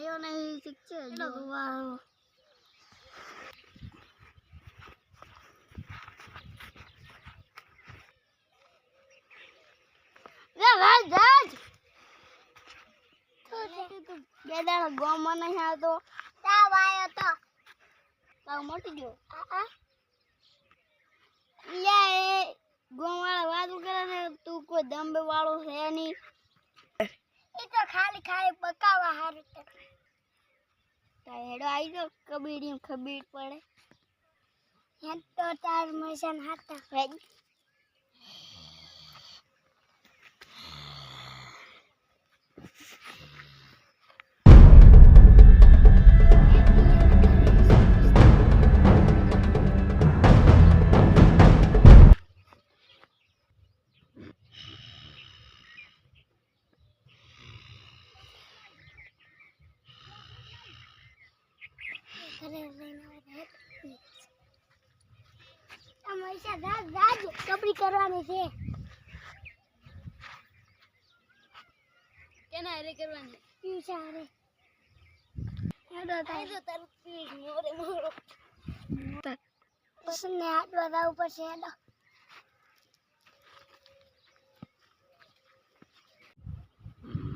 આયો નહીં ઠીક છે જો વાળો લે ભાઈ જાજ તો બેડા ગોમમાં નહીં આવતો તાવ આયો તો તાવ મટી ગયો લે ગોમવાળા વાતું કરે છે તું કોઈ દંબે વાળો છે નહીં એ તો ખાલી ખાલી પકાવા હારું તો હેડો આવી તો કબીડી ખબીર પડે હે તો તાર મશન હાતા હે કપડી કરવાની છે કેના રે કરવાની પીછા રે હેડો થાય તો તારું પી મોરે મોરો પસંદ હાથ વાળા ઉપર છે હેડો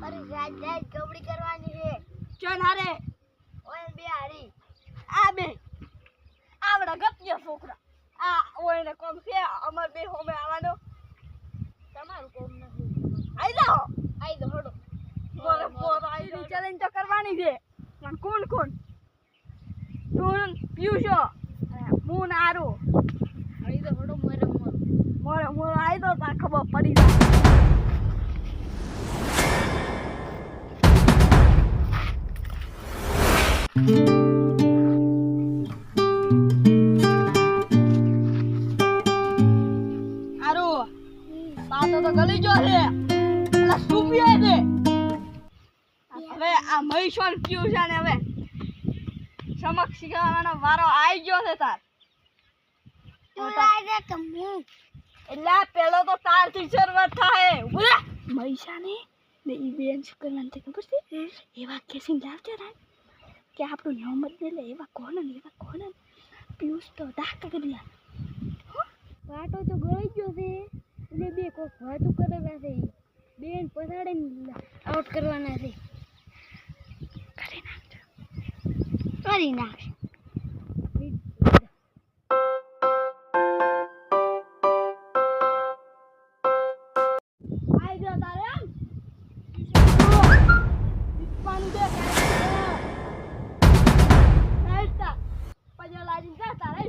અરે રાજ રાજ કપડી કરવાની છે ચલ હારે ઓય બે હારી આ બે આવડા ગપિયા છોકરા આ ઓયને કોમ છે અમાર બે હોમે આવવાનો તમારું કોમ નથી આઈ જાઓ હડો મોરે મોરો આઈ ચેલેન્જ તો કરવાની છે પણ કોણ કોણ તું પિયુષો હું ને આરો આઈ તો હડો મોરે મોરો આઈ તો તા ખબર પડી જાય તો ગલી જો છે એટલે સુપિયા છે હવે આ મહેશ્વર ક્યુ છે ને હવે સમક્ષ શીખવાનો વારો આવી ગયો છે તાર તું આઈ કે હું એટલે પેલો તો તાર થી શરૂઆત થાય બોલા મહેશાને ને ઈ બેન શું કરવાનું છે ખબર છે એવા કેસીન લાવજે રા કે આપણું નામ જ લે એવા કોણ પિયુષ તો ડાકા કરી વાટો તો ગળી ગયો છે એટલે બે કોક વાતું કરેલા છે બેન પછાડે આઉટ કરવાના છે કરી નાખ આઈ ગયો તારે આમ પાણી દે કાઢતા પજો લાજી જા તારે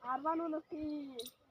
હારવાનું નથી